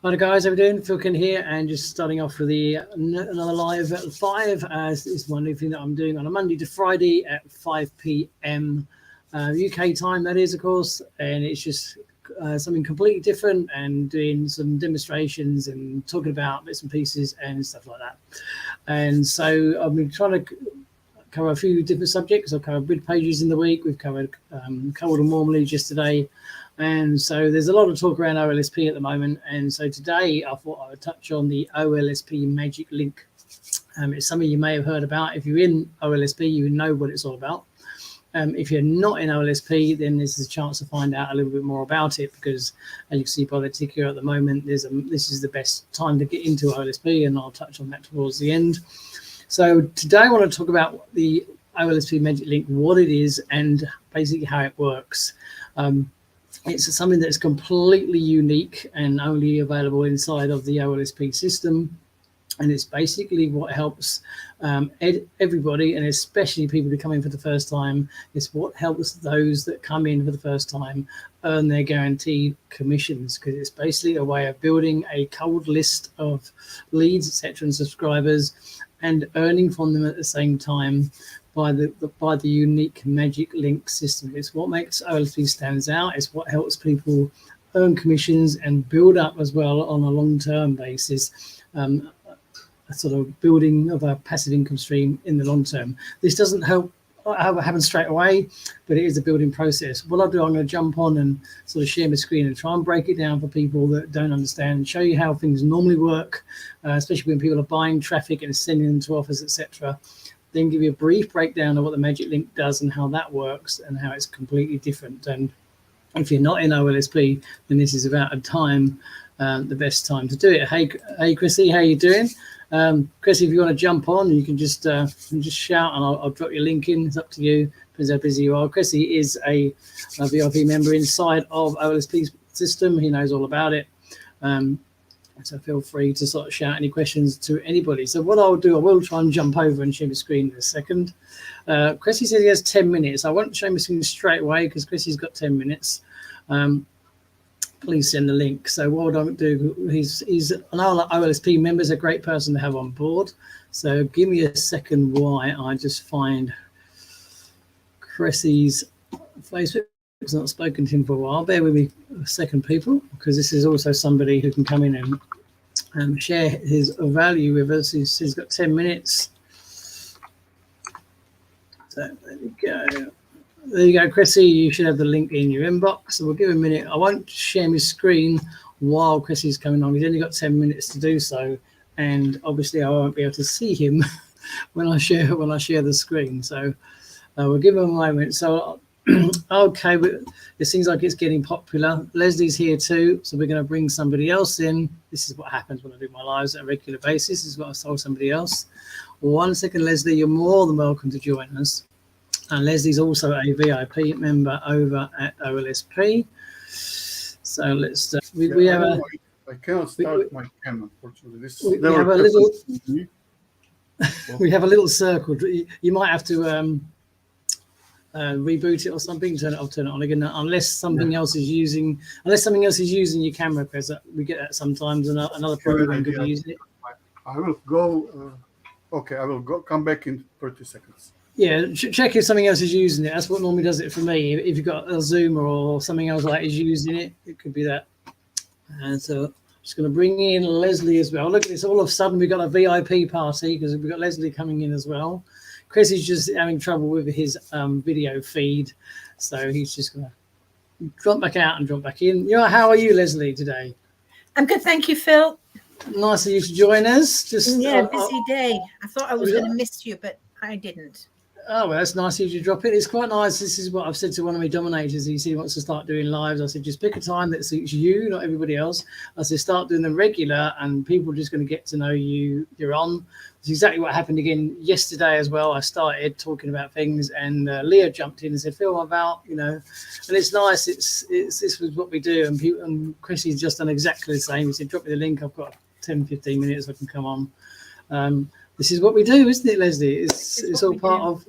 Hi guys, how we doing? Philkin here, and just starting off with another live at 5. This is one new thing that I'm doing on a Monday to Friday at 5 p.m. UK time, that is, of course, and it's just something completely different, and doing some demonstrations and talking about bits and pieces and stuff like that. And so I've been trying to cover a few different subjects. I've covered grid pages in the week. We've covered cold and warm leads just today. And so there's a lot of talk around OLSP at the moment. And so today I thought I would touch on the OLSP Magic Link. It's something you may have heard about. If you're in OLSP, you know what it's all about. If you're not in OLSP, then this is a chance to find out a little bit more about it, because as you can see by the ticker at the moment, this is the best time to get into OLSP, and I'll touch on that towards the end. So today I want to talk about the OLSP Magic Link, what it is, and basically how it works. It's something that's completely unique and only available inside of the OLSP system. And it's basically what helps everybody, and especially people who come in for the first time. It's what helps those that come in for the first time earn their guaranteed commissions, because it's basically a way of building a cold list of leads, etc., and subscribers, and earning from them at the same time by the unique Magic Link system. It's what makes OLSP stands out. It's what helps people earn commissions and build up as well on a long-term basis, a sort of building of a passive income stream in the long term. This doesn't happen straight away, but it is a building process. What I'll do, I'm going to jump on and sort of share my screen and try and break it down for people that don't understand, show you how things normally work, especially when people are buying traffic and sending them to offers, etc. Then give you a brief breakdown of what the Magic Link does and how that works and how it's completely different. And if you're not in OLSP, then this is about a time, the best time to do it. Hey, Chrissy, how you doing? Chrissy, if you want to jump on, you can just shout, and I'll drop your link in. It's up to you, depends how busy you are. Chrissy is a VIP member inside of OLSP's system. He knows all about it. So feel free to sort of shout any questions to anybody. So what I'll do, I will try and jump over and share my screen in a second. Chrissy says he has 10 minutes. I won't show my screen straight away because Chrissy's got 10 minutes. Please send the link. So what I'll do, he's an OLSP member, is a great person to have on board. So give me a second while I just find Chrissy's Facebook. I've not spoken to him for a while. Bear with me a second, people, because this is also somebody who can come in and share his value with us. He's got 10 minutes. So there we go. There you go, Chrissy. You should have the link in your inbox. So we'll give him a minute. I won't share my screen while Chrissy's coming on. He's only got 10 minutes to do so, and obviously I won't be able to see him when I share the screen. So we'll give him a moment. So okay, but it seems like it's getting popular. Leslie's here too, so we're going to bring somebody else in. This is what happens when I do my lives on a regular basis. This is what I told somebody else. 1 second, Leslie. You're more than welcome to join us. And Leslie's also a VIP member over at OLSP. So let's. We have a. I cannot start my camera, unfortunately. We have a little circle. You might have to reboot it or something. Turn it off, turn it on again. Unless something else is using your camera, because we get that sometimes. And another program could be using it. I will go. Okay, I will go. Come back in 30 seconds. Yeah, check if something else is using it. That's what normally does it for me. If you've got a Zoom or something else like is using it, it could be that. And so I'm just going to bring in Leslie as well. Look at this. All of a sudden, we've got a VIP party because we've got Leslie coming in as well. Chris is just having trouble with his video feed. So he's just going to drop back out and drop back in. How are you, Leslie, today? I'm good, thank you, Phil. Nice of you to join us. Busy day. I thought I was going to miss you, but I didn't. Oh, well, that's nice of you to drop it. It's quite nice. This is what I've said to one of my dominators. He said he wants to start doing lives. I said, just pick a time that suits you, not everybody else. I said, start doing them regular, and people are just going to get to know you. You're on. It's exactly what happened again yesterday as well. I started talking about things, and Leah jumped in and said, Phil, about, and it's nice. This was what we do. And Chrissy's just done exactly the same. He said, drop me the link. I've got 10, 15 minutes. I can come on. This is what we do, isn't it, Leslie? It's all part of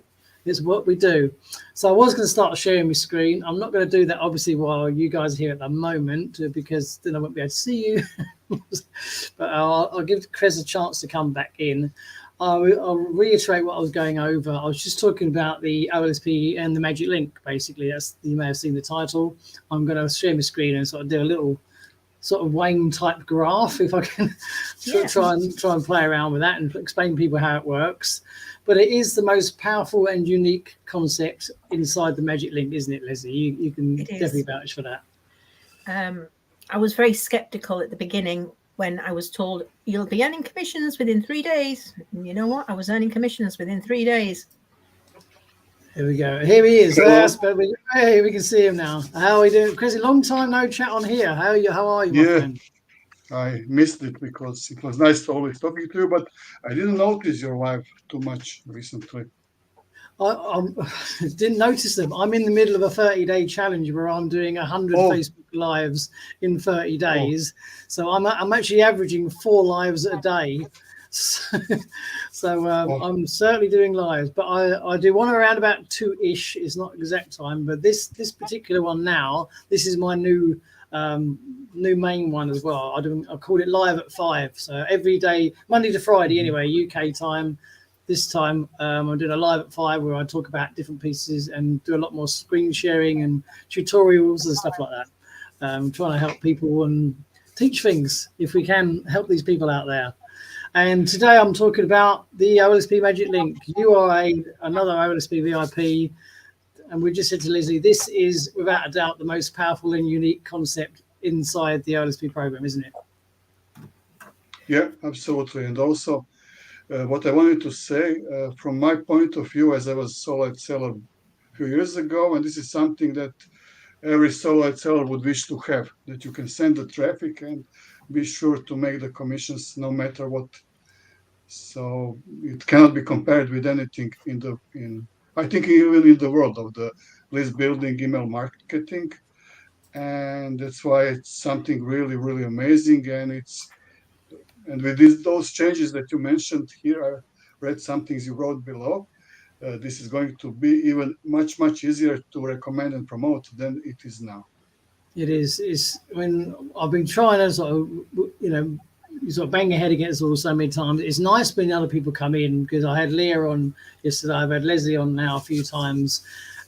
It's what we do. So I was going to start sharing my screen. I'm not going to do that, obviously, while you guys are here at the moment, because then I won't be able to see you. But I'll give Chris a chance to come back in. I'll reiterate what I was going over. I was just talking about the OLSP and the magic link, basically. You may have seen the title. I'm going to share my screen and sort of do a little sort of Wayne type graph, if I can try and play around with that and explain to people how it works. But it is the most powerful and unique concept inside the magic link, isn't it, Leslie? You can definitely vouch for that. I was very skeptical at the beginning when I was told you'll be earning commissions within 3 days. And you know what? I was earning commissions within 3 days. Here we go. Here he is. Hey, we can see him now. How are we doing? Chris, a long time no chat on here. How are you, my friend? I missed it because it was nice always talking to you, but I didn't notice your live too much recently. I didn't notice them. I'm in the middle of a 30-day challenge where I'm doing 100 Facebook lives in 30 days. So I'm actually averaging 4 lives a day. So I'm certainly doing lives, but I do one around about 2-ish. It's not exact time, but this particular one now, this is my new main one as well. I called it live at 5. So every day, Monday to Friday anyway, UK time. This time I'm doing a live at 5 where I talk about different pieces and do a lot more screen sharing and tutorials and stuff like that. Trying to help people and teach things if we can help these people out there. And today I'm talking about the OLSP Magic Link. You are another OLSP VIP. And we just said to Leslie, this is without a doubt the most powerful and unique concept inside the OLSP program, isn't it? Yeah, absolutely. And also, what I wanted to say, from my point of view, as I was a solid seller a few years ago, and this is something that every solid seller would wish to have, that you can send the traffic and be sure to make the commissions no matter what. So it cannot be compared with anything I think even in the world of the list building, email marketing. And that's why it's something really, really amazing. And with those changes that you mentioned here, I read some things you wrote below. This is going to be even much, much easier to recommend and promote than it is now. It is. It's when I've been trying to sort of bang your head against the wall so many times. It's nice when other people come in, because I had Leah on yesterday. I've had Leslie on now a few times.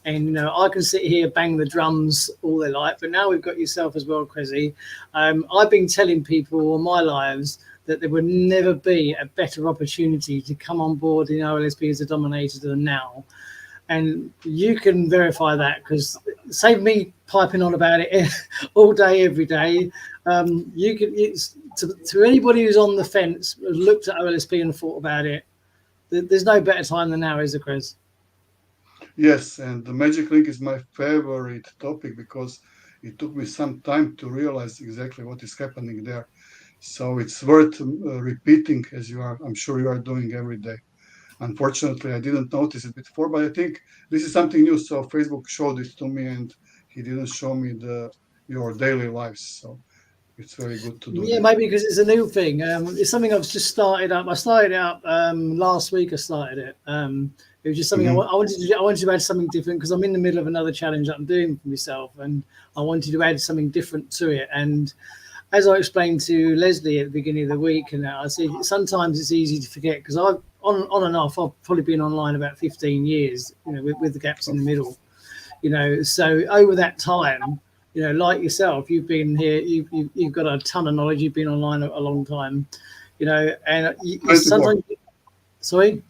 And, I can sit here, bang the drums all they like. But now we've got yourself as well, Chrissy. I've been telling people all my lives that there would never be a better opportunity to come on board in OLSP as a dominator than now. And you can verify that, because save me piping on about it all day, every day. To anybody who's on the fence, looked at OLSP and thought about it, there's no better time than now, is there, Chris? Yes, and the magic link is my favorite topic because it took me some time to realize exactly what is happening there. So it's worth repeating, as I'm sure you are doing every day. Unfortunately, I didn't notice it before, but I think this is something new. So Facebook showed it to me, and he didn't show me your daily lives. So it's very good to do. Yeah, maybe because it's a new thing. It's something I've just started up. I started it up last week. I started it. It was just something I wanted to do. I wanted to add something different because I'm in the middle of another challenge that I'm doing for myself, and I wanted to add something different to it. And as I explained to Leslie at the beginning of the week, and I said sometimes it's easy to forget, because I've on and off, I've probably been online about 15 years, with the gaps in the middle, So over that time, like yourself, you've been here, you've got a ton of knowledge. You've been online a long time, and sometimes. Sorry.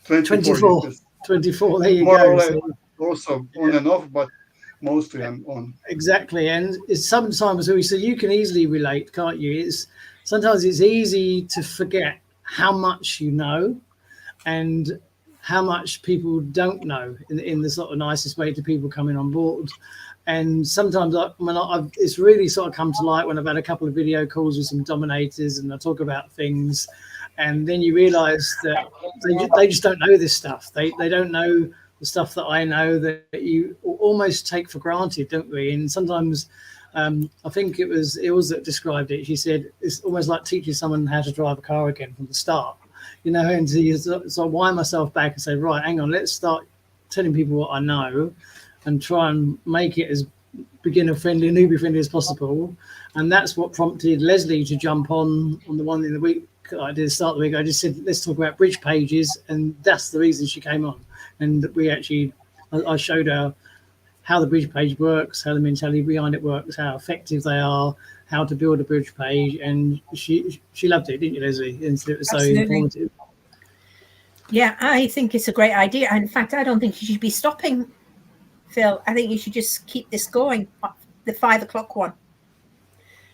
24. 24. There you More go. Or less, also on and off, but mostly I'm on. Exactly, and it's sometimes so you can easily relate, can't you? Sometimes it's easy to forget how much you know, and how much people don't know in the sort of nicest way to people coming on board. And sometimes it's really sort of come to light when I've had a couple of video calls with some dominators and I talk about things, and then you realize that they just don't know this stuff. They don't know the stuff that I know, that you almost take for granted, don't we? And sometimes I think it was that described it. She said it's almost like teaching someone how to drive a car again from the start, and so I wind myself back and say, right, hang on, let's start telling people what I know and try and make it as beginner friendly and newbie friendly as possible. And that's what prompted Leslie to jump on the one in the week I did start the week. I just said, let's talk about bridge pages. And that's the reason she came on. And we actually, I showed her how the bridge page works, how the mentality behind it works, how effective they are, how to build a bridge page. And she loved it, didn't you, Leslie? And it was so informative. Yeah, I think it's a great idea. In fact, I don't think you should be stopping, Phil. I think you should just keep this going, the 5 o'clock one.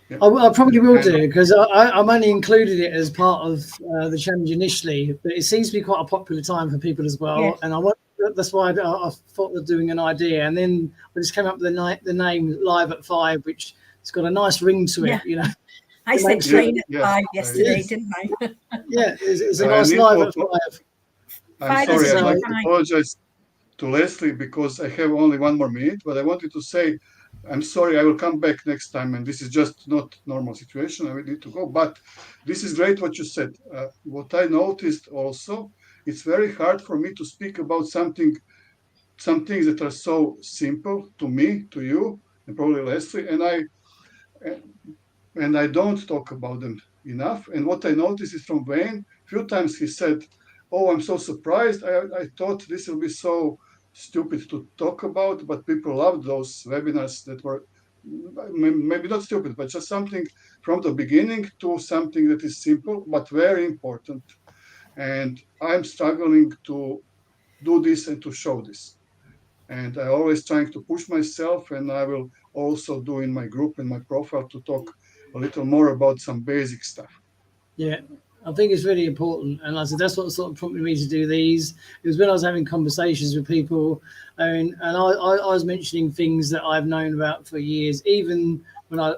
Yeah. I probably will do, because I'm only included it as part of the challenge initially, but it seems to be quite a popular time for people as well. Yes. And that's why I thought of doing an idea. And then I just came up with the name Live at 5, which it's got a nice ring to it, you know. I said train at 5 yesterday, didn't I? Yeah, it's a nice Live at 5. I'm sorry, I'd like to apologize to Leslie because I have only 1 more minute, but I wanted to say, I'm sorry, I will come back next time, and this is just not normal situation. I will need to go, but this is great what you said. What I noticed also, it's very hard for me to speak about some things that are so simple to me, to you, and probably Leslie, and I don't talk about them enough. And what I noticed is from Wayne, a few times he said, oh, I'm so surprised. I thought this will be so stupid to talk about, but people loved those webinars that were maybe not stupid, but just something from the beginning to something that is simple, but very important. And I'm struggling to do this and to show this. And I always trying to push myself, and I will also do in my group, in my profile, to talk a little more about some basic stuff. Yeah. I think it's really important, and I said that's what sort of prompted me to do these. It was when I was having conversations with people, and I was mentioning things that I've known about for years. Even when I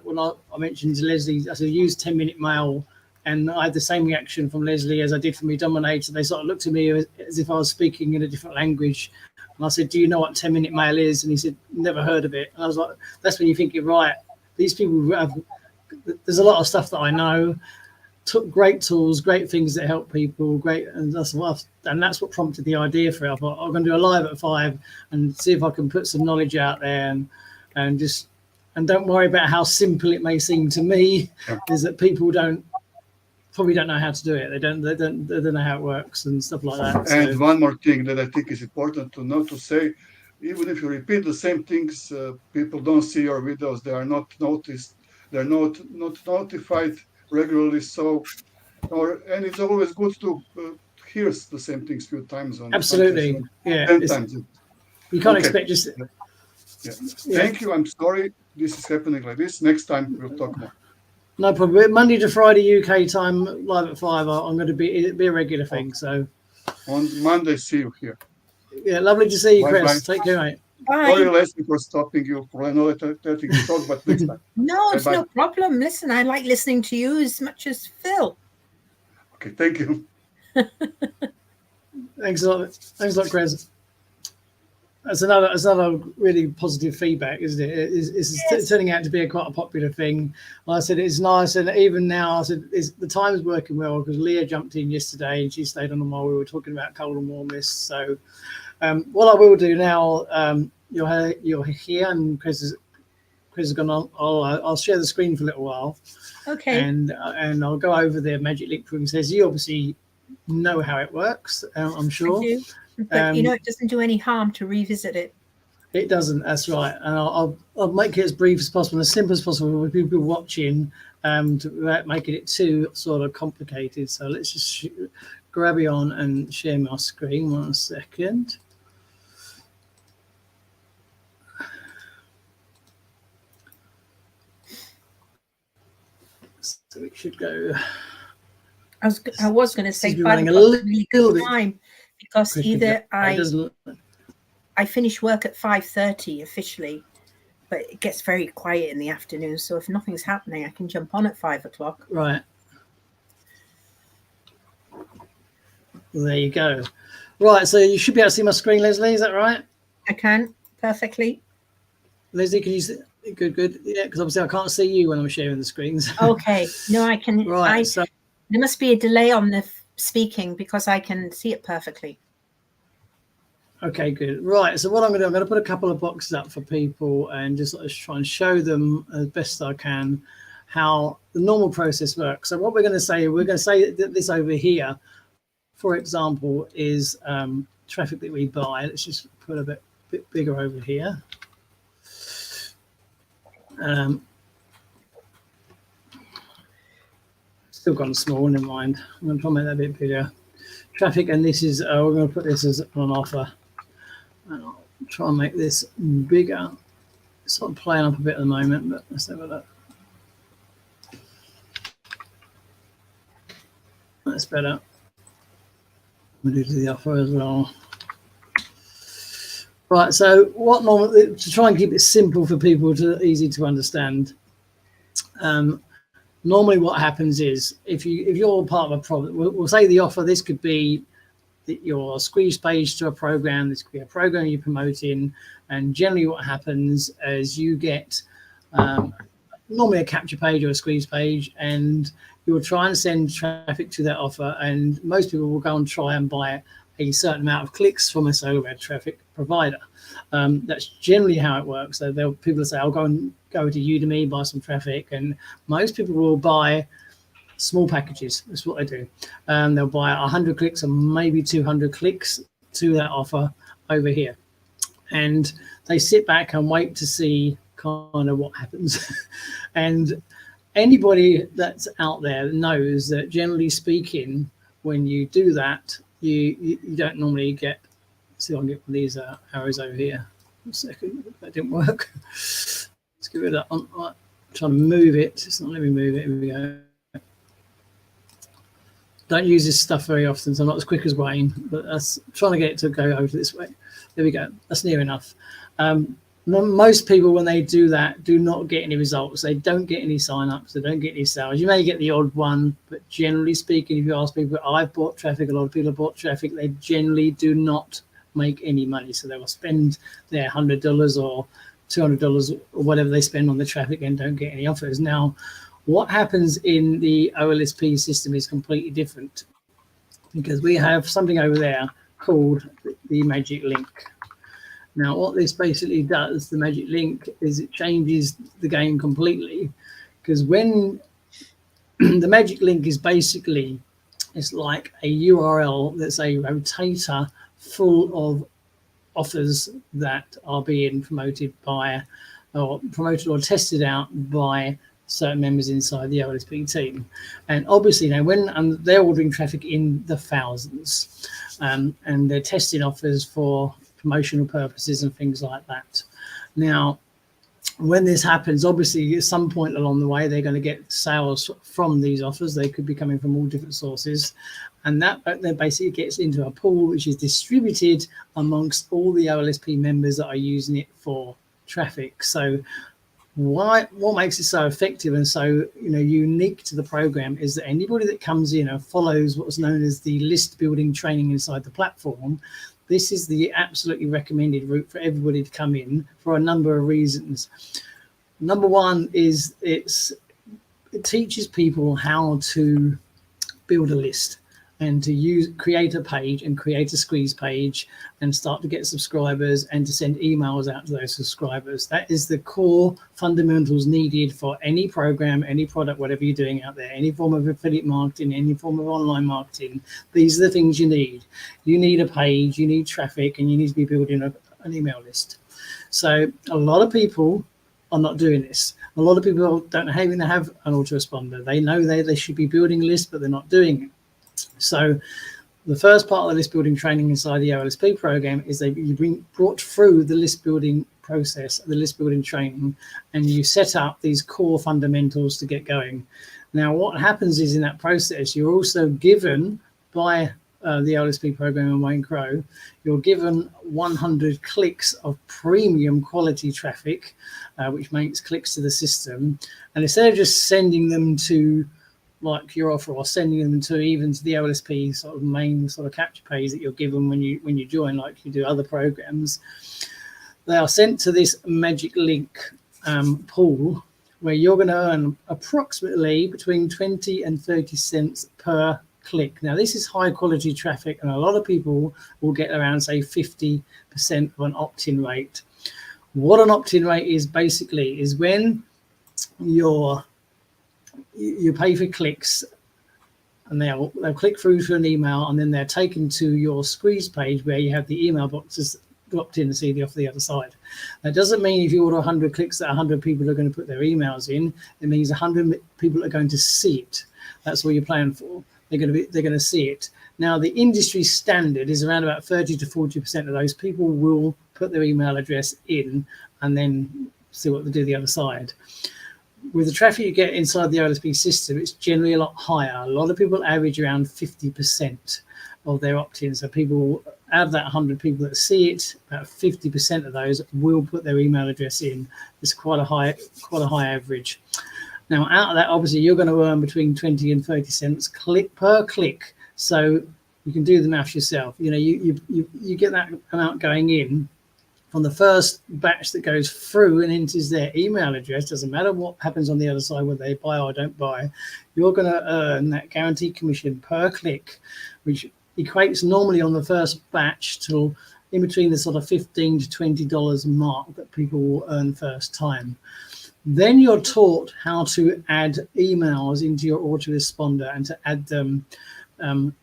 mentioned to Leslie, I said use 10-minute mail, and I had the same reaction from Leslie as I did from me Dominator. They sort of looked at me as if I was speaking in a different language, and I said, "Do you know what 10-minute mail is?" And he said, "Never heard of it." And I was like, "That's when you think you're right. These people have. There's a lot of stuff that I know." Great tools, great things that help people, great, and that's what prompted the idea for it. I thought I'm going to do a live at 5 and see if I can put some knowledge out there, and don't worry about how simple it may seem to me. Is that people probably don't know how to do it. They don't know how it works and stuff like that. And one more thing that I think is important to know, to say, even if you repeat the same things, people don't see your videos. They are not noticed. They're not notified regularly, and it's always good to hear the same things a few times on. Absolutely, 10 times. You can't expect just. Yeah. Thank you. I'm sorry this is happening like this. Next time we'll talk more. No problem. Monday to Friday UK time, live at 5. I'm going to be a regular thing. So on Monday, see you here. Yeah, lovely to see you, Chris. Bye. Take care, mate. Bye. Sorry, Leslie, for stopping you. I know that I think you talk, but next time. No, it's no problem. Listen, I like listening to you as much as Phil. Okay, thank you. Thanks a lot, Chris. That's another really positive feedback, isn't it? It's turning out to be quite a popular thing. Like I said, it's nice, and even now, I said the time's working well because Leah jumped in yesterday and she stayed on while we were talking about cold and warm lists. So, what I will do now, you're here, and Chris is going to. I'll share the screen for a little while. Okay. And I'll go over the magic link process. You obviously know how it works, I'm sure. I do. But it doesn't do any harm to revisit it. It doesn't. That's right. And I'll make it as brief as possible, as simple as possible with people watching, without making it too sort of complicated. So let's just grab you on and share my screen. 1 second. So it should go. I was going to say 5 o'clock really good time because either I finish work at 5:30 officially, but it gets very quiet in the afternoon. So if nothing's happening, I can jump on at 5 o'clock. Right. Well, there you go. Right. So you should be able to see my screen, Leslie. Is that right? I can perfectly. Leslie, can you see? Good. Yeah, because obviously I can't see you when I'm sharing the screens. Okay. No, I can. Right. There must be a delay on the speaking because I can see it perfectly. Okay, good. Right. So what I'm going to do, I'm going to put a couple of boxes up for people and just try and show them as best I can how the normal process works. So what we're going to say that this over here, for example, is traffic that we buy. Let's just put a bit bigger over here. Still gone small, never mind. I'm going to try and make that a bit bigger. Traffic, and this is, we're going to put this as an offer. And I'll try and make this bigger. It's sort of playing up a bit at the moment, but let's have a look. That's better. We'll do to the offer as well. Right, so what normally, to try and keep it simple for people to easy to understand, normally what happens is if you're part of a problem, we'll say the offer, this could be your squeeze page to a program, this could be a program you're promoting, and generally what happens is you get normally a capture page or a squeeze page, and you'll try and send traffic to that offer, and most people will go and try and buy a certain amount of clicks from a solo web traffic provider. That's generally how it works. So people will say, I'll go to Udemy, buy some traffic, and most people will buy small packages. That's what they do. They'll buy 100 clicks or maybe 200 clicks to that offer over here. And they sit back and wait to see kind of what happens. And anybody that's out there knows that generally speaking, when you do that, you don't normally get, see if I can get these arrows over here. 1 second, that didn't work. Let's give it that on. I'm trying to move it. It's not letting me move it. Here we go. Don't use this stuff very often, so I'm not as quick as Wayne, but that's trying to get it to go over this way. There we go. That's near enough. Most people, when they do that, do not get any results. They don't get any sign-ups. They don't get any sales. You may get the odd one, but generally speaking, if you ask people, I've bought traffic, a lot of people have bought traffic, they generally do not make any money. So they will spend their $100 or $200 or whatever they spend on the traffic and don't get any offers. Now, what happens in the OLSP system is completely different, because we have something over there called the magic link. Now, what this basically does, the magic link, is it changes the game completely, because when the magic link is basically, it's like a URL that's a rotator full of offers that are being promoted by, or promoted or tested out by certain members inside the OLSP team. And obviously now when they're ordering traffic in the thousands, and they're testing offers for promotional purposes and things like that. Now, when this happens, obviously at some point along the way, they're going to get sales from these offers. They could be coming from all different sources. And that then basically gets into a pool which is distributed amongst all the OLSP members that are using it for traffic. So what makes it so effective and so unique to the program is that anybody that comes in and follows what's known as the list building training inside the platform, this is the absolutely recommended route for everybody to come in for a number of reasons. Number one is it teaches people how to build a list and to create a page and create a squeeze page and start to get subscribers and to send emails out to those subscribers. That is the core fundamentals needed for any program, any product, whatever you're doing out there, any form of affiliate marketing, any form of online marketing. These are the things you need. You need a page, you need traffic, and you need to be building an email list. So a lot of people are not doing this. A lot of people don't even have an autoresponder. They know they should be building lists, but they're not doing it. So the first part of the list building training inside the OLSP program is you brought through the list building process, the list building training, and you set up these core fundamentals to get going. Now, what happens is in that process, you're also given by the OLSP program and Wayne Crow, you're given 100 clicks of premium quality traffic, which makes clicks to the system. And instead of just sending them to like your offer or sending them to even to the OLSP sort of main sort of capture page that you're given when you join, like you do other programs, they are sent to this magic link pool where you're going to earn approximately between 20 and 30 cents per click. Now, this is high quality traffic, and a lot of people will get around, say, 50% of an opt-in rate. What an opt-in rate is basically is when you pay for clicks, and they'll click through to an email, and then they're taken to your squeeze page where you have the email boxes dropped in to see off the other side. That doesn't mean if you order 100 clicks that 100 people are going to put their emails in. It means 100 people are going to see it. That's what you're playing for. They're going to see it. Now, the industry standard is around about 30 to 40% of those people will put their email address in and then see what they do the other side. With the traffic you get inside the OLSP system, it's generally a lot higher. A lot of people average around 50% of their opt-ins. So people, out of that 100 people that see it, about 50% of those will put their email address in. It's quite a high average. Now, out of that, obviously, you're going to earn between 20 and 30 cents per click. So you can do the math yourself. You know, you get that amount going in from the first batch that goes through and enters their email address. Doesn't matter what happens on the other side, whether they buy or don't buy, you're going to earn that guaranteed commission per click, which equates normally on the first batch to in between the sort of $15 to $20 mark that people will earn first time. Then you're taught how to add emails into your autoresponder and to add them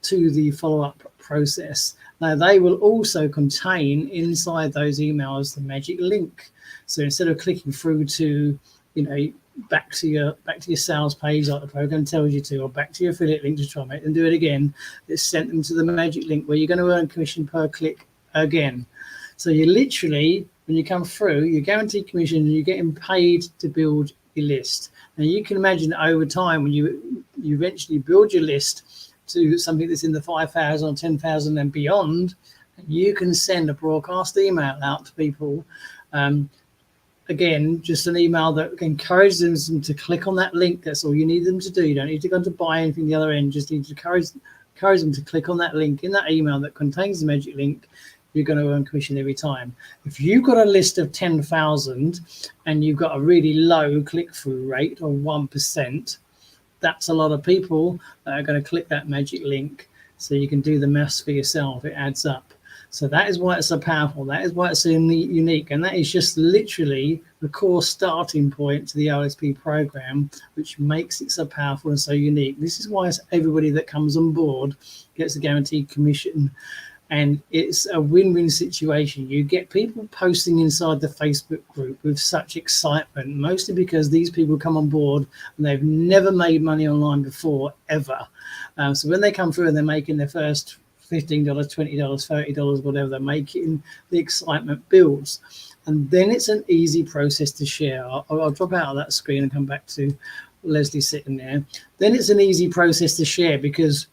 to the follow-up process. Now, they will also contain inside those emails the magic link. So instead of clicking through to, you know, back to your sales page like the program tells you to, or back to your affiliate link to try and make them do it again, it's sent them to the magic link where you're going to earn commission per click again. So you literally, when you come through, you're guaranteed commission and you're getting paid to build your list. Now, you can imagine that over time, when you eventually build your list to something that's in the 5,000 or 10,000 and beyond, you can send a broadcast email out to people. Again, just an email that encourages them to click on that link. That's all you need them to do. You don't need to go to buy anything the other end. Just need to encourage them to click on that link in that email that contains the magic link. You're going to earn commission every time. If you've got a list of 10,000 and you've got a really low click-through rate of 1%, that's a lot of people that are going to click that magic link. So you can do the maths for yourself. It adds up. So that is why it's so powerful. That is why it's so unique. And that is just literally the core starting point to the OLSP program, which makes it so powerful and so unique. This is why everybody that comes on board gets a guaranteed commission. And it's a win-win situation. You get people posting inside the Facebook group with such excitement, mostly because these people come on board and they've never made money online before, ever. So when they come through and they're making their first $15, $20, $30, whatever they're making, the excitement builds. And then it's an easy process to share. I'll drop out of that screen and come back to Leslie sitting there. Then it's an easy process to share because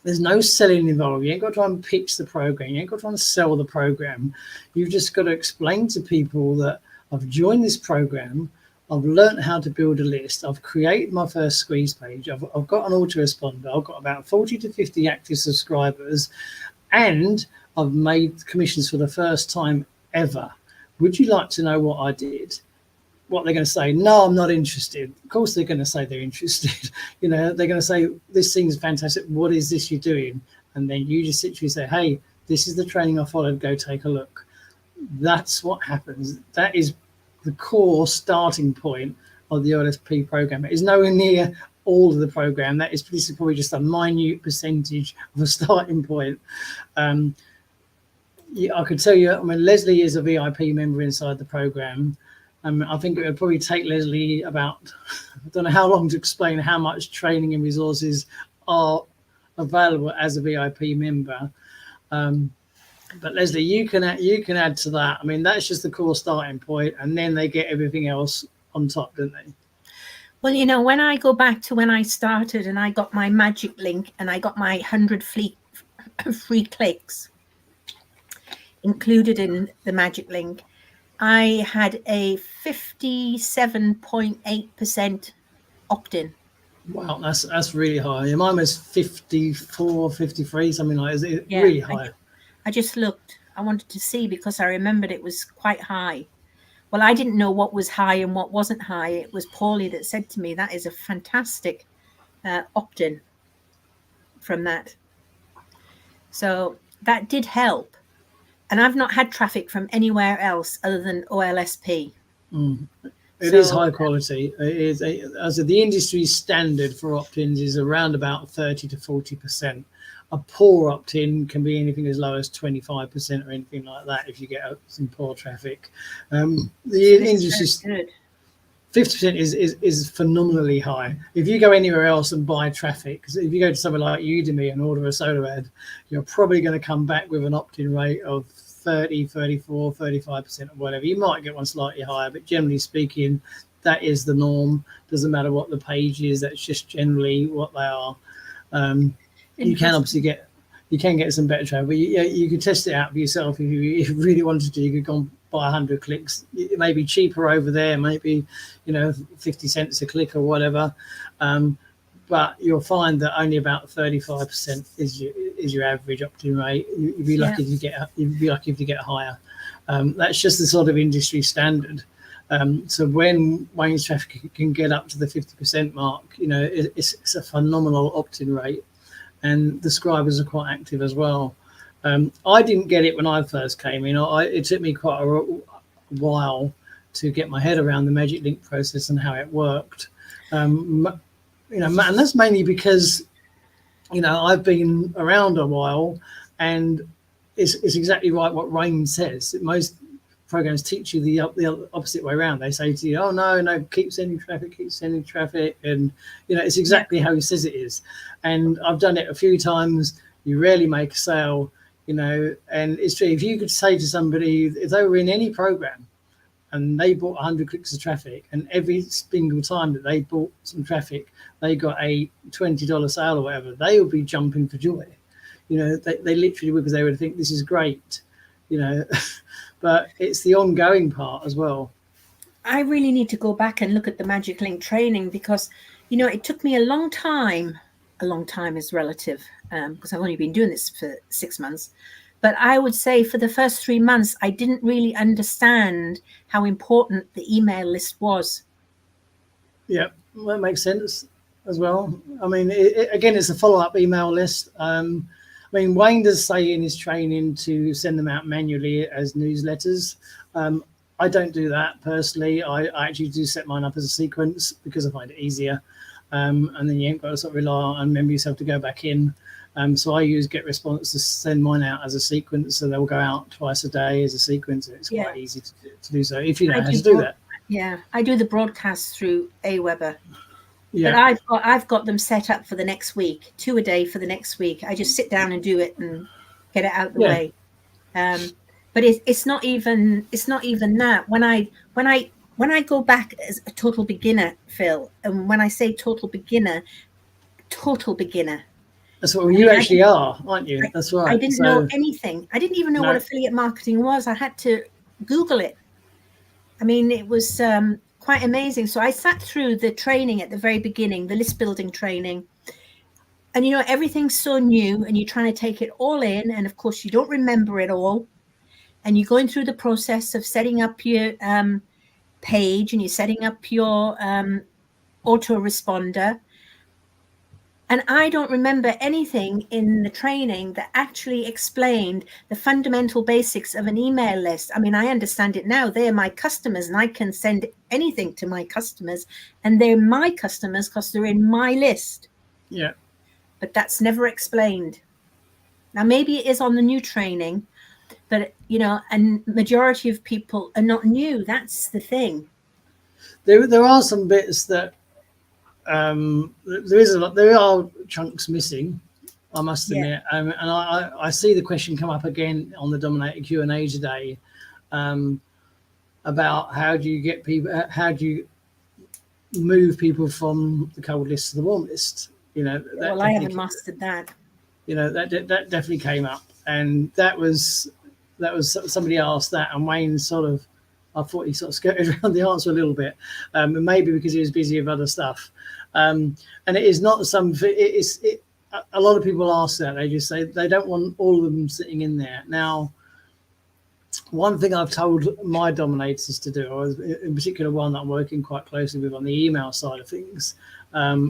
there's no selling involved. You ain't got to try and pitch the program. You ain't got to try and sell the program. You've just got to explain to people that I've joined this program. I've learned how to build a list. I've created my first squeeze page. I've got an autoresponder. I've got about 40 to 50 active subscribers, and I've made commissions for the first time ever. Would you like to know what I did? What they're going to say? No, I'm not interested. Of course they're going to say they're interested. You know, they're going to say, this thing's fantastic. What is this you're doing? And then you just literally say, hey, this is the training I followed. Go take a look. That's what happens. That is the core starting point of the OLSP program. It is nowhere near all of the program. This is probably just a minute percentage of a starting point. Yeah, I could tell you, I mean, Leslie is a VIP member inside the program. I think it would probably take Leslie about, I don't know how long to explain how much training and resources are available as a VIP member. But Leslie, you can add to that. I mean, that's just the core starting point, and then they get everything else on top, don't they? Well, you know, when I go back to when I started and I got my magic link and I got my 100 free clicks included in the magic link, I had a 57.8% opt-in. Wow, that's really high. Mine was 54, 53, something like that. It's really high. I just looked. I wanted to see because I remembered it was quite high. Well, I didn't know what was high and what wasn't high. It was Paulie that said to me, that is a fantastic opt-in. from that. So that did help. And I've not had traffic from anywhere else other than OLSP. It is high quality. It is, as the industry standard for opt-ins is around about 30 to 40%. A poor opt-in can be anything as low as 25% or anything like that if you get some poor traffic. The industry 50% is phenomenally high. If you go anywhere else and buy traffic, because if you go to somewhere like Udemy and order a solo ad, you're probably going to come back with an opt-in rate of 30, 34, 35% or whatever. You might get one slightly higher, but generally speaking, that is the norm. Doesn't matter what the page is, that's just generally what they are. You can obviously get some better traffic, but you could test it out for yourself if you really wanted to. You could go and buy 100 clicks. It may be cheaper over there, maybe 50 cents a click or whatever, but you'll find that only about 35% is your average opt-in rate. You'd be lucky if you get higher. That's just the sort of industry standard. So when Wayne's traffic can get up to the 50% mark, it's a phenomenal opt-in rate, and the subscribers are quite active as well. I didn't get it when I first came in. It took me quite a while to get my head around the Magic Link process and how it worked. And that's mainly because, I've been around a while, and it's exactly right what Wayne says. Most programs teach you the opposite way around. They say to you, "Oh no, keep sending traffic," and it's exactly how he says it is. And I've done it a few times. You rarely make a sale. And it's true. If you could say to somebody, if they were in any program and they bought 100 clicks of traffic, and every single time that they bought some traffic, they got a $20 sale or whatever, they would be jumping for joy. They literally would, because they would think this is great, but it's the ongoing part as well. I really need to go back and look at the Magic Link training, because, it took me a long time is relative, because I've only been doing this for 6 months. But I would say for the first 3 months, I didn't really understand how important the email list was. Yeah, well, that makes sense as well. I mean, again, it's a follow-up email list. Wayne does say in his training to send them out manually as newsletters. I don't do that personally. I actually do set mine up as a sequence because I find it easier. And then you ain't got to sort of rely on remember yourself to go back in. So I use GetResponse to send mine out as a sequence, so they'll go out twice a day as a sequence. It's quite easy to do so if you know how to do that. Yeah, I do the broadcast through Aweber. Yeah. But I've got them set up for the next week, 2 a day for the next week. I just sit down and do it and get it out the way. But it's not even that. When I go back as a total beginner, Phil, and when I say total beginner. That's what you actually are, aren't you? That's right. I didn't know anything. I didn't even know what affiliate marketing was. I had to Google it. I mean, it was quite amazing. So I sat through the training at the very beginning, the list building training. And, everything's so new and you're trying to take it all in. And, of course, you don't remember it all. And you're going through the process of setting up your page, and you're setting up your autoresponder. And I don't remember anything in the training that actually explained the fundamental basics of an email list. I mean, I understand it now. They are my customers, and I can send anything to my customers, and they're my customers because they're in my list. Yeah. But that's never explained. Now, maybe it is on the new training, but, and majority of people are not new. That's the thing. There are some bits that there are chunks missing, I must admit. And I see the question come up again on the Dominator Q&A today, about how do you move people from the cold list to the warm list? I haven't mastered that. That definitely came up, and that was somebody asked that, and Wayne I thought he sort of skirted around the answer a little bit, maybe because he was busy with other stuff. And it is not a lot of people ask that. They just say they don't want all of them sitting in there. Now, one thing I've told my dominators to do, or in particular one that I'm working quite closely with on the email side of things,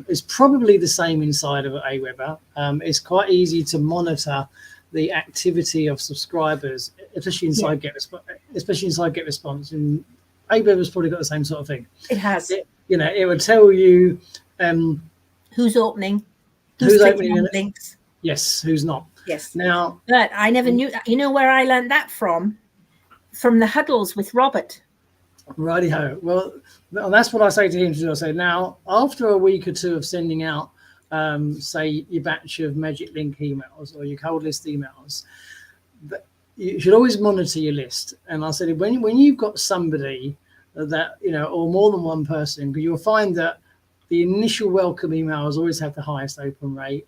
is probably the same inside of Aweber. It's quite easy to monitor the activity of subscribers, especially inside Get Response. And Aweber's probably got the same sort of thing. It has. It would tell you who's opening, who's opening links. Yes, who's not. Yes. Now, but I never knew. You know where I learned that from? From the huddles with Robert. Righty-ho. Well, that's what I say to him to do. I say, now, after a week or two of sending out, say, your batch of Magic Link emails or your cold list emails, you should always monitor your list. And I said, when you've got somebody that, or more than one person, because you'll find that the initial welcome emails always have the highest open rate.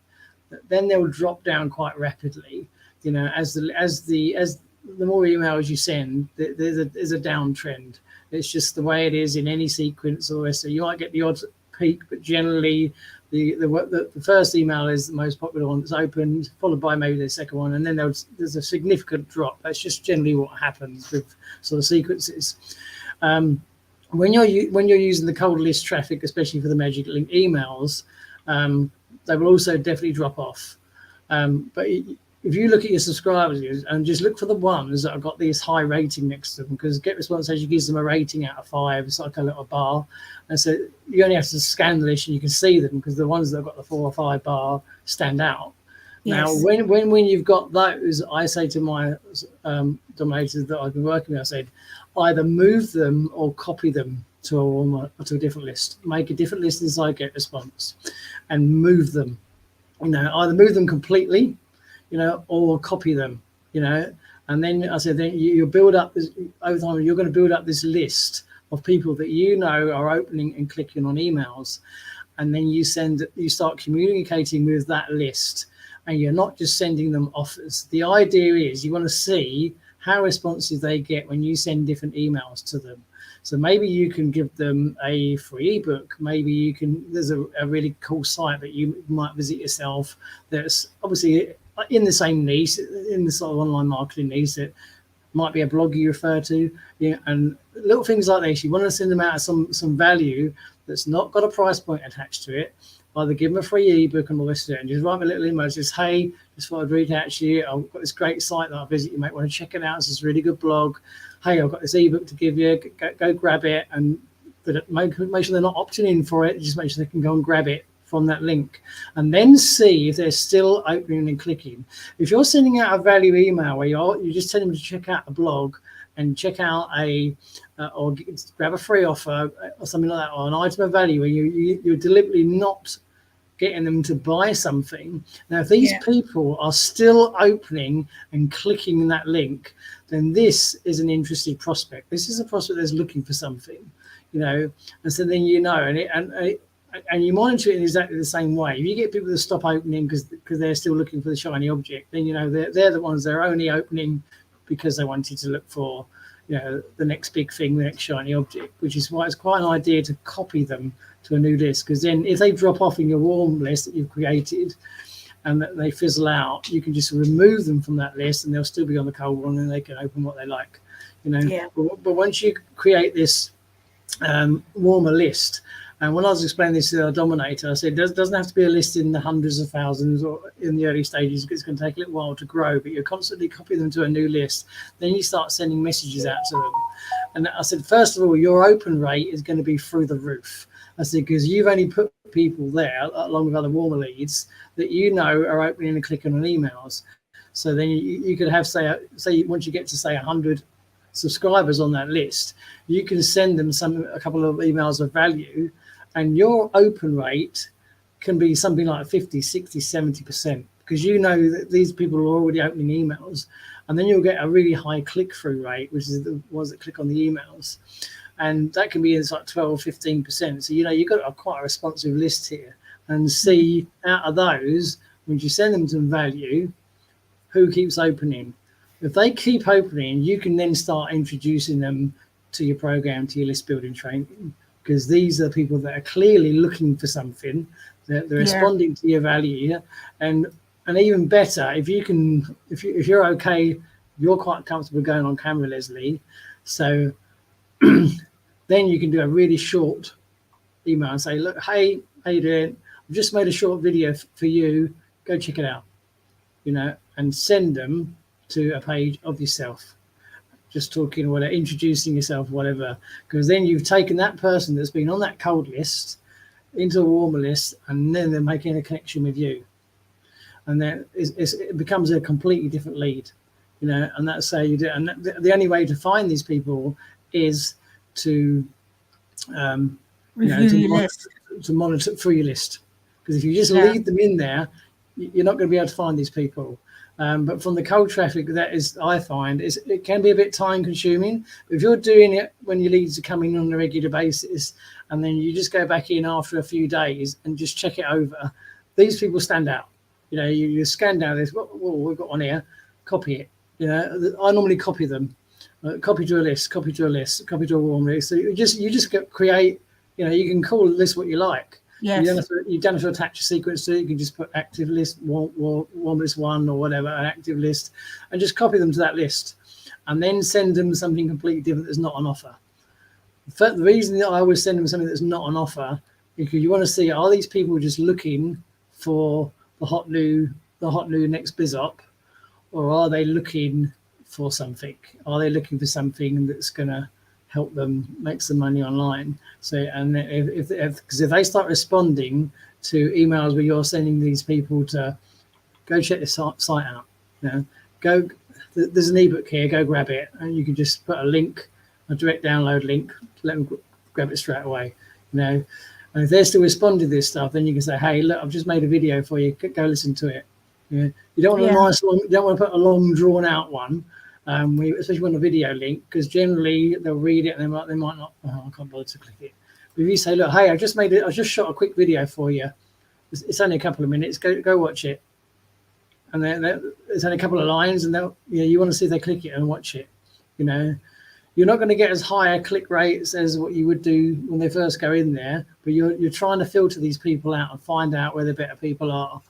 Then they'll drop down quite rapidly, as the more emails you send, there's a downtrend. It's just the way it is in any sequence. So you might get the odd peak, but generally the first email is the most popular one that's opened, followed by maybe the second one, and then there's a significant drop. That's just generally what happens with sort of sequences. When you're using the cold list traffic, especially for the Magic Link emails, they will also definitely drop off. But if you look at your subscribers and just look for the ones that have got this high rating next to them, because Get Response actually gives them a rating out of 5. It's like a little bar. And so you only have to scan the list and you can see them, because the ones that have got the 4 or 5 bar stand out. Yes. Now, when you've got those, I say to my dominators that I've been working with, I said, either move them or copy them to a different list. Make a different list inside Get Response and move them. Either move them completely, or copy them, and then I said, then you build up this over time. You're going to build up this list of people that are opening and clicking on emails, and then you start communicating with that list, and you're not just sending them offers. The idea is you want to see how responsive they get when you send different emails to them. So maybe you can give them a free ebook. Maybe there's a really cool site that you might visit yourself that's obviously in the same niche, in the sort of online marketing niche. That might be a blog you refer to, and little things like this. You want to send them out some value that's not got a price point attached to it. Either give them a free ebook and all this and just write me a little email. Just, hey, just thought I'd reach out to you. I've got this great site that I visit. You might want to check it out. It's this really good blog. Hey, I've got this ebook to give you. Go grab it, and make sure they're not opting in for it. Just make sure they can go and grab it from that link, and then see if they're still opening and clicking. If you're sending out a value email where you just tell them to check out a blog and check out or grab a free offer or something like that, or an item of value, where you're deliberately not getting them to buy something. Now, if these people are still opening and clicking that link, then this is an interesting prospect. This is a prospect that's looking for something, and so then and you monitor it in exactly the same way. If you get people to stop opening because they're still looking for the shiny object, then they're the ones that are only opening because they wanted to look for the next big thing, the next shiny object, which is why it's quite an idea to copy them to a new list, because then if they drop off in your warm list that you've created and that they fizzle out, you can just remove them from that list and they'll still be on the cold one and they can open what they like, But once you create this warmer list, and when I was explaining this to our dominator, I said it doesn't have to be a list in the hundreds of thousands or in the early stages. It's going to take a little while to grow, but you're constantly copying them to a new list. Then you start sending messages out to them. And I said, first of all, your open rate is going to be through the roof. I said, because you've only put people there, along with other warmer leads, that are opening and clicking on emails. So then you could have, say once you get to, say, 100 subscribers on that list, you can send them a couple of emails of value, and your open rate can be something like 50, 60, 70%, because that these people are already opening emails. And then you'll get a really high click-through rate, which is the ones that click on the emails. And that can be like 12, 15%. So, you've got quite a responsive list here, and see out of those, when you send them some value, who keeps opening. If they keep opening, you can then start introducing them to your program, to your list building training, because these are people that are clearly looking for something, they're responding to your value. And even better, if you're okay you're quite comfortable going on camera, Leslie. So then you can do a really short email and say, look, hey, how you doing? I've just made a short video for you. Go check it out, and send them to a page of yourself. Just talking or whatever, introducing yourself, whatever. Because then you've taken that person that's been on that cold list into a warmer list, and then they're making a connection with you. And then it becomes a completely different lead, and that's how you do it. And the only way to find these people is to to monitor through your list, because if you just leave them in there, you're not going to be able to find these people. But from the cold traffic, I find it can be a bit time consuming. But if you're doing it when your leads are coming on a regular basis, and then you just go back in after a few days and just check it over, these people stand out. You scan down this. What we've got on here, copy it. I normally copy them. Copy to a list, copy to a list, copy to a warm list. So you just create, you can call the list what you like. Yes. You don't have to attach a sequence to it. You can just put active list, warm list 1 or whatever, an active list, and just copy them to that list, and then send them something completely different that's not on offer. The reason that I always send them something that's not on offer, because you want to see, are these people just looking for the hot new next biz op, or are they looking for something? Are they looking for something that's going to help them make some money online? So, and if they start responding to emails where you're sending these people to go check this site out, there's an ebook here, go grab it, and you can just put a link, a direct download link, let them grab it straight away, And if they're still responding to this stuff, then you can say, hey, look, I've just made a video for you, go listen to it. You don't want you don't want to put a long drawn out one. Especially when a video link, because generally they'll read it and they might not. I can't bother to click it. But if you say, "Look, hey, I just shot a quick video for you. It's only a couple of minutes. Go watch it." And it's only a couple of lines, and you want to see if they click it and watch it. You're not going to get as high a click rates as what you would do when they first go in there, but you're trying to filter these people out and find out where the better people are.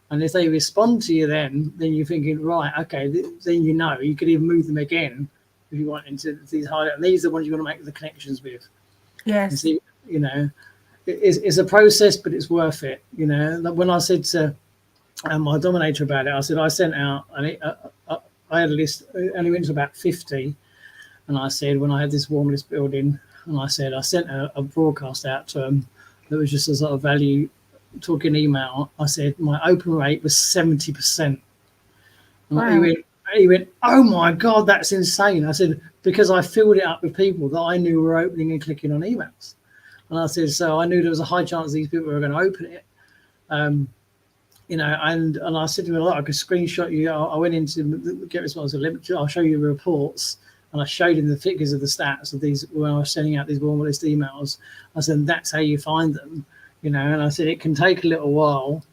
And if they respond to you, then you're thinking, right, okay, then you could even move them again if you want into these higher. And these are the ones you want to make the connections with. Yes. And see, it's a process, but it's worth it. When I said to my dominator about it, I said I sent out, and I had a list, only went to about 50. And I said, when I had this warm list building, and I said I sent a broadcast out to them that was just a sort of value talking email. I said my open rate was 70%. Wow. He went, oh my God, that's insane. I said, because I filled it up with people that I knew were opening and clicking on emails. And I said, so I knew there was a high chance these people were going to open it. And I said to him, I could screenshot you. I went into get response. I'll show you the reports. And I showed him the figures of the stats of these when I was sending out these warm list emails. I said, that's how you find them. And I said, it can take a little while,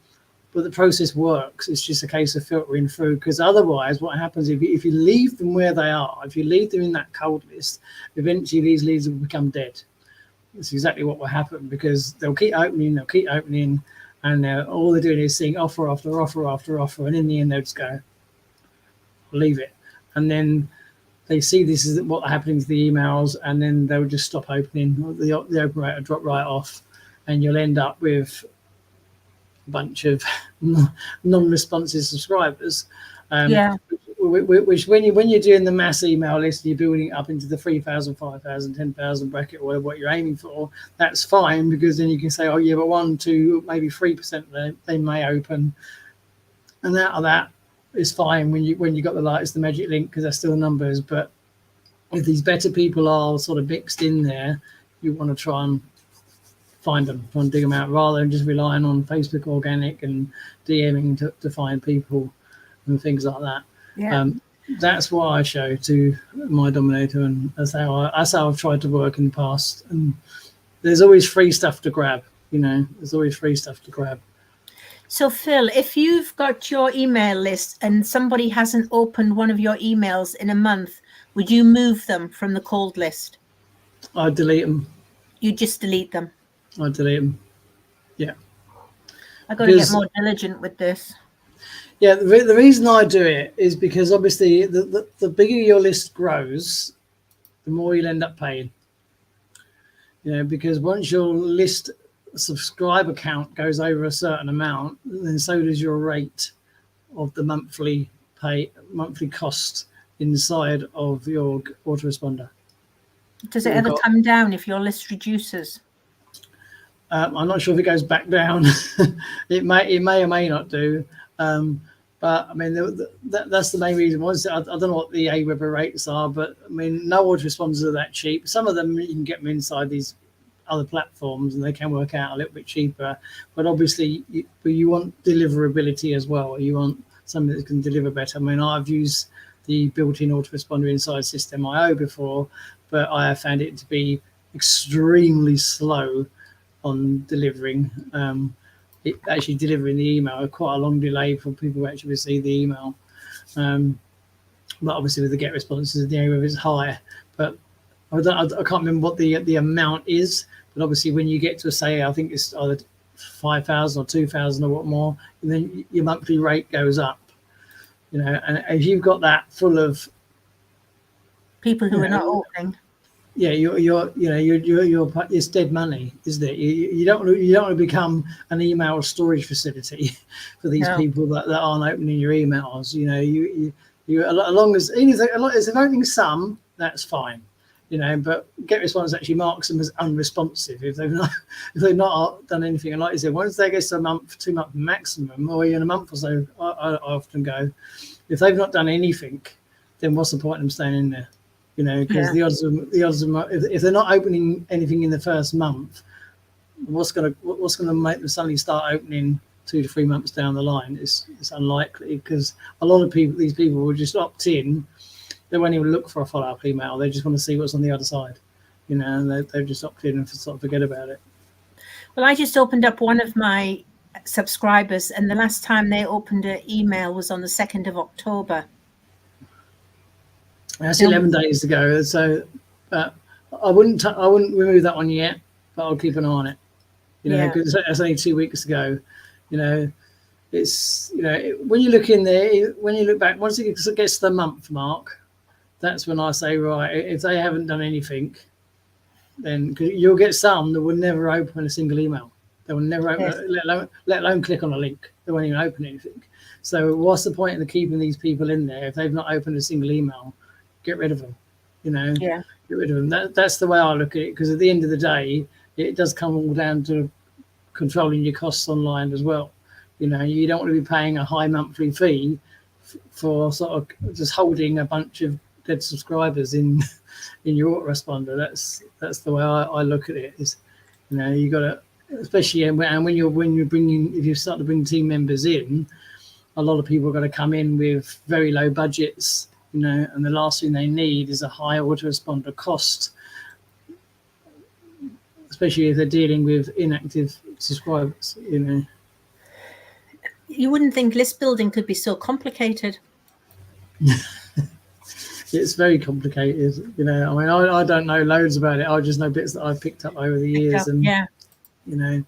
but the process works. It's just a case of filtering through, because otherwise what happens if you leave them where they are, if you leave them in that cold list, eventually these leads will become dead. That's exactly what will happen, because they'll keep opening, and all they're doing is seeing offer after offer after offer, and in the end they'll just go, leave it. And then they see this is what's happening to the emails, and then they'll just stop opening. The open rate will drop right off. And you'll end up with a bunch of non-responsive subscribers. Which when you're doing the mass email list, you're building it up into the 3,000, 5,000, 10,000 bracket, or what you're aiming for. That's fine, because then you can say, oh yeah, but 1, 2, maybe 3% they may open, and out of that is fine when you got the lightest, the magic link, because that's still numbers. But if these better people are sort of mixed in there, you want to try and find them, try and dig them out, rather than just relying on Facebook organic and DMing to find people and things like that. Yeah. That's what I show to my dominator, and that's how I've tried to work in the past. And there's always free stuff to grab. There's always free stuff to grab. So Phil, if you've got your email list and somebody hasn't opened one of your emails in a month, would you move them from the cold list? I'd delete them. You just delete them? I'd delete them. Yeah. I've got to get more diligent with this. Yeah, the reason I do it is because obviously the bigger your list grows, the more you'll end up paying. Because once your list subscriber count goes over a certain amount, then so does your rate of the monthly cost inside of your autoresponder. Does it ever come down if your list reduces? I'm not sure if it goes back down. It may or may not do. But I mean, that's the main reason. I don't know what the Aweber rates are, but I mean, no autoresponders are that cheap. Some of them, you can get them inside these other platforms and they can work out a little bit cheaper. But obviously, you want deliverability as well. You want something that can deliver better. I mean, I've used the built-in autoresponder inside System IO before, but I have found it to be extremely slow on delivering. Actually delivering the email, quite a long delay for people who actually receive the email. But obviously with the get responses, the area is high. But I can't remember what the amount is. But obviously when you get to say, I think it's either 5,000 or 2,000 or what more, and then your monthly rate goes up. And if you've got that full of people who are not opening. Yeah, it's dead money, isn't it? You don't want to become an email storage facility for these people that aren't opening your emails. You as long as they're opening some, that's fine. But GetResponse actually marks them as unresponsive if they've not done anything. And like I said, once they get to a month, 2 month maximum, or in a month or so, I often go, if they've not done anything, then what's the point of them staying in there? Because the odds of if they're not opening anything in the first month, what's going to make them suddenly start opening 2 to 3 months down the line? It's unlikely, because a lot of these people will just opt in. They won't even look for a follow-up email. They just want to see what's on the other side, and they've just opted in and sort of forget about it. Well, I just opened up one of my subscribers, and the last time they opened an email was on the 2nd of October. That's 11 days to go, so I wouldn't remove that one yet, but I'll keep an eye on it. Because it's only 2 weeks ago. It's when you look in there, when you look back, once it gets to the month mark, that's when I say, right, if they haven't done anything, then cause you'll get some that will never open a single email. They will never open, let alone click on a link. They won't even open anything. So what's the point in keeping these people in there if they've not opened a single email? Get rid of them, get rid of them. That's the way I look at it, because at the end of the day, it does come all down to controlling your costs online as well. You don't want to be paying a high monthly fee for sort of just holding a bunch of dead subscribers in your autoresponder. That's the way I look at it. Is you got to, especially when you're bringing, if you start to bring team members in, a lot of people are going to come in with very low budgets. And the last thing they need is a high autoresponder cost, especially if they're dealing with inactive subscribers. You wouldn't think list building could be so complicated. It's very complicated. I mean, I don't know loads about it. I just know bits that I've picked up over the years, and and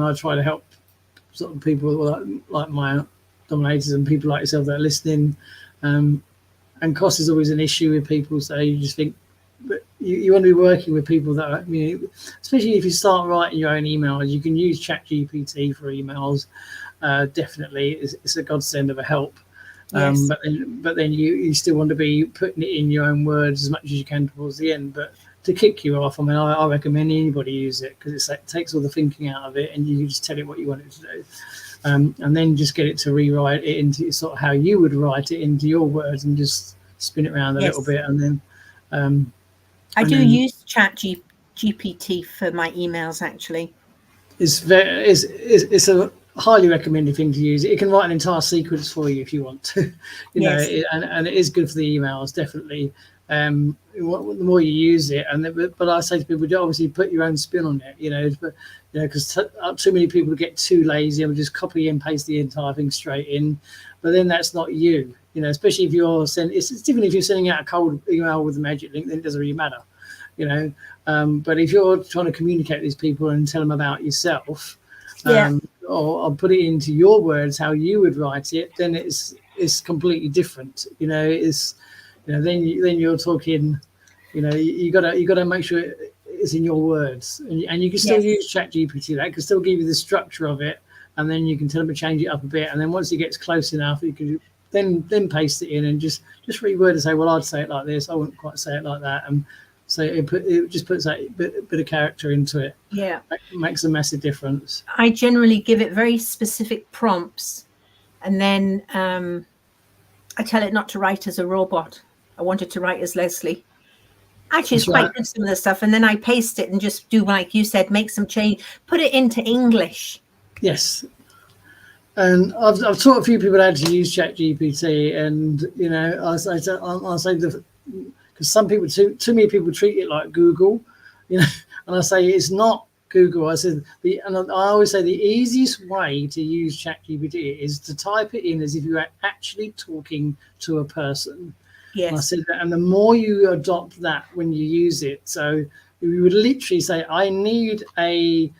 I try to help sort of people like my dominators and people like yourself that are listening. And cost is always an issue with people, so you just think, but you want to be working with people that are, especially if you start writing your own emails, you can use ChatGPT for emails. Definitely, it's a godsend of a help. Yes. But then you still want to be putting it in your own words as much as you can towards the end. But to kick you off, I mean, I recommend anybody use it, because it takes all the thinking out of it, and you just tell it what you want it to do. And then just get it to rewrite it into sort of how you would write it into your words, and just spin it around a little bit. And then I do use ChatGPT for my emails. Actually, it's a highly recommended thing to use. It can write an entire sequence for you if you want to, and it is good for the emails, definitely. The more you use it, but I say to people, obviously put your own spin on it, because too many people get too lazy and just copy and paste the entire thing straight in. But then that's not you, especially if you're sending. It's different if you're sending out a cold email with a magic link, then it doesn't really matter, But if you're trying to communicate with these people and tell them about yourself, or I'll put it into your words how you would write it, then it's completely different. Then you're talking. You gotta make sure it's in your words, and you can still use ChatGPT. That can still give you the structure of it, and then you can tell them to change it up a bit. And then once it gets close enough, you can then paste it in and just reword and say, well, I'd say it like this. I wouldn't quite say it like that. And so it just puts that bit of character into it. Yeah, it makes a massive difference. I generally give it very specific prompts, and then I tell it not to write as a robot. I want it to write as Leslie. Actually, it's quite good, some of the stuff, and then I paste it and just do like you said, make some change, put it into English. Yes, and I've taught a few people how to use ChatGPT, and I say because some people, too many people treat it like Google, and I say it's not Google. I said and I always say the easiest way to use ChatGPT is to type it in as if you are actually talking to a person. Yes. And I said that, and the more you adopt that when you use it, so we would literally say, I need a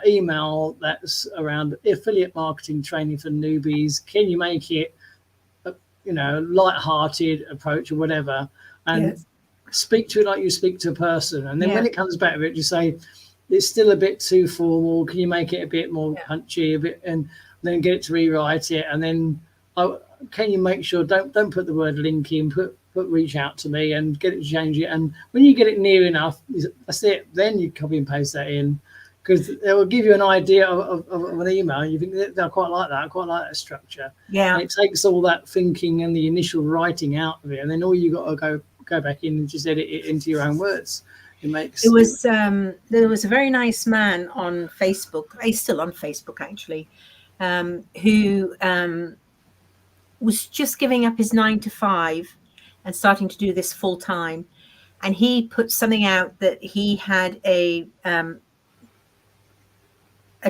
email that's around affiliate marketing training for newbies. Can you make it, light-hearted approach or whatever, and speak to it like you speak to a person. And then when it comes back to it, you say, it's still a bit too formal. Can you make it a bit more punchy, and then get it to rewrite it, and then. Can you make sure don't put the word link in, put reach out to me, and get it to change it. And when you get it near enough, that's it. Then you copy and paste that in, because it will give you an idea of an email. You think I quite like that. I quite like that structure. Yeah. And it takes all that thinking and the initial writing out of it, and then all you got to go back in and just edit it into your own words. There was a very nice man on Facebook. He's still on Facebook actually, who was just giving up his 9 to 5 and starting to do this full time. And he put something out that he had a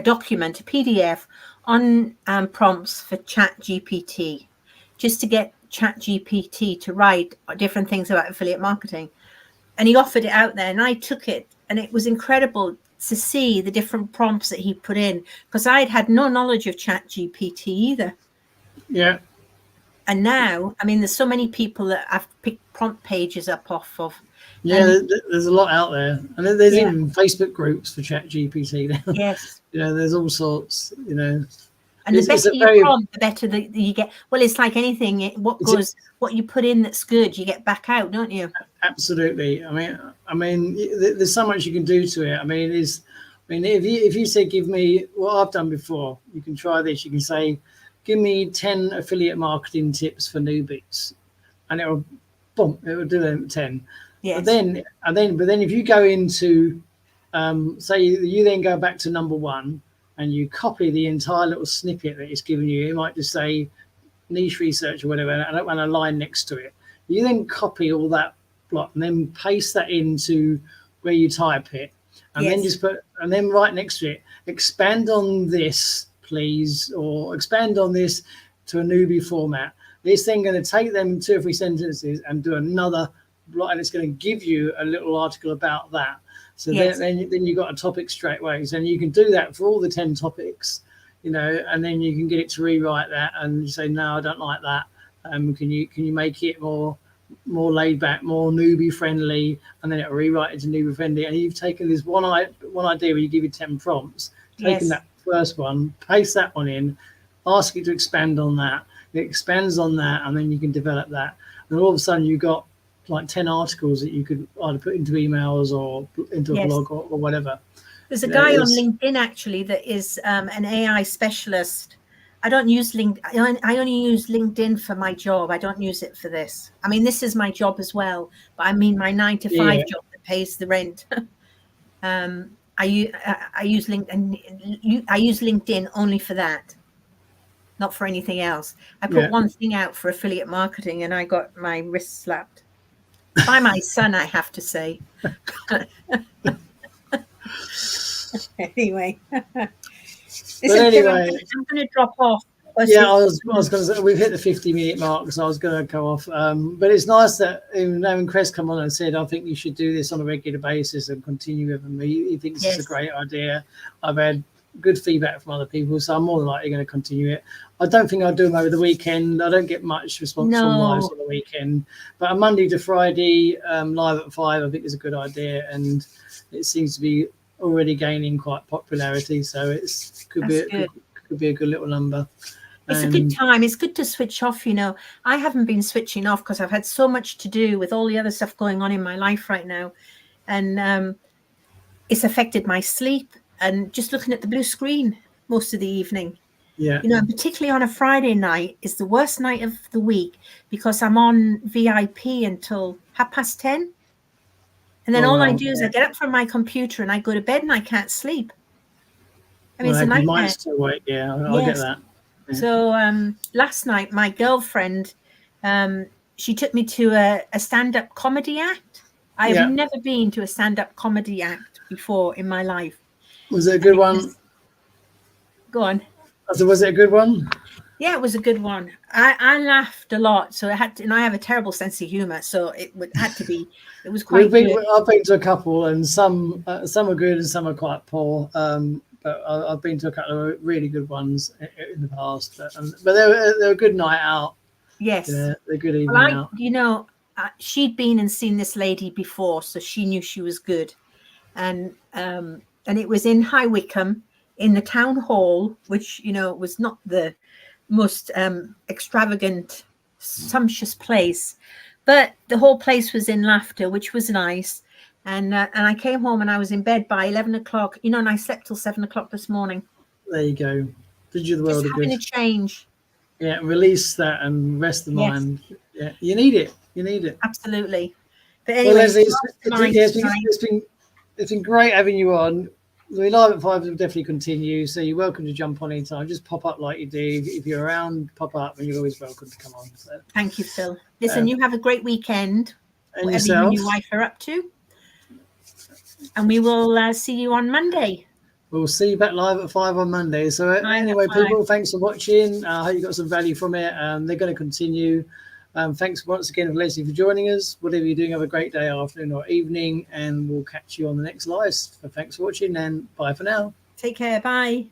document, a PDF on prompts for ChatGPT, just to get ChatGPT to write different things about affiliate marketing. And he offered it out there, and I took it, and it was incredible to see the different prompts that he put in, because I'd had no knowledge of ChatGPT either. Yeah. And now, I mean, there's so many people that I've picked prompt pages up off of. Yeah, there's a lot out there. And there's even Facebook groups for ChatGPT now. Yes. There's all sorts, And the better you prompt, the better that you get. Well, it's like anything. What you put in that's good, you get back out, don't you? Absolutely. I mean, there's so much you can do to it. If you say, give me what I've done before, you can try this. You can say, give me 10 affiliate marketing tips for newbies, and it will do them 10. Yes. But then if you go into, say you then go back to number 1 and you copy the entire little snippet that it's given you, it might just say niche research or whatever, and a line next to it. You then copy all that block and then paste that into where you type it, and then just and then right next to it, expand on this, please, or expand on this to a newbie format. This thing going to take them 2 or 3 sentences and do another block, and it's going to give you a little article about that. So then you got a topic straight away. So you can do that for all the 10 topics, and then you can get it to rewrite that and say, no, I don't like that. Can you make it more laid back, more newbie friendly, and then it'll rewrite it to newbie friendly. And you've taken this one idea where you give you 10 prompts, taken that first one, paste that one in, ask it to expand on that. It expands on that, and then you can develop that. And all of a sudden, you've got like 10 articles that you could either put into emails or into a blog or whatever. There's a guy on LinkedIn actually that is an AI specialist. I don't use LinkedIn. I only use LinkedIn for my job. I don't use it for this. I mean, this is my job as well, but I mean my 9 to 5 job that pays the rent. I use LinkedIn. I use LinkedIn only for that, not for anything else. I put one thing out for affiliate marketing, and I got my wrist slapped by my son, I have to say. Anyway, I'm going to drop off. Yeah, I was going to say, we've hit the 50-minute mark, so I was going to go off. But it's nice that when Chris come on and said, I think you should do this on a regular basis and continue with him. He thinks it's a great idea. I've had good feedback from other people, so I'm more than likely going to continue it. I don't think I'll do them over the weekend. I don't get much response from lives on the weekend, but a Monday to Friday live at 5 I think is a good idea, and it seems to be already gaining quite popularity, so it's could be a good little number. It's a good time. It's good to switch off. You know, I haven't been switching off because I've had so much to do with all the other stuff going on in my life right now, and it's affected my sleep and just looking at the blue screen most of the evening. Yeah, you know, particularly on a Friday night is the worst night of the week because I'm on VIP until 10:30. And then all I do is I get up from my computer and I go to bed and I can't sleep. I mean, it's a nightmare. Still wait. Yeah, I get that. Yeah. So last night, my girlfriend, she took me to a stand-up comedy act. I've never been to a stand-up comedy act before in my life. Was it a good one? Go on. So was it a good one? Yeah, it was a good one. I laughed a lot, so it had to, and I have a terrible sense of humor, so had to be. It was quite good. I've been to a couple, and some are good and some are quite poor. But I've been to a couple of really good ones in the past. But they're a good night out. Yes, they're good evening out. You know, she'd been and seen this lady before, so she knew she was good, and it was in High Wycombe in the town hall, which you know was not the most extravagant, sumptuous place, but the whole place was in laughter, which was nice. And I came home and I was in bed by 11 o'clock, you know, and I slept till 7 o'clock this morning. There you go. Did you the world of good. Having a change. Yeah, release that and rest the mind. Yeah, you need it. You need it. Absolutely. But anyway, well, Leslie, it's been great having you on. The Live at 5 will definitely continue, so you're welcome to jump on anytime. Just pop up like you do. If you're around, pop up, and you're always welcome to come on. So. Thank you, Phil. Listen, you have a great weekend, and whatever yourself. you and your wife are up to. And we will see you on Monday. We'll see you back live at 5 on Monday. So anyway, people, thanks for watching. I hope you got some value from it. They're going to continue. Thanks once again, Leslie, for joining us. Whatever you're doing, have a great day, afternoon or evening, and we'll catch you on the next live. So thanks for watching, and bye for now. Take care. Bye.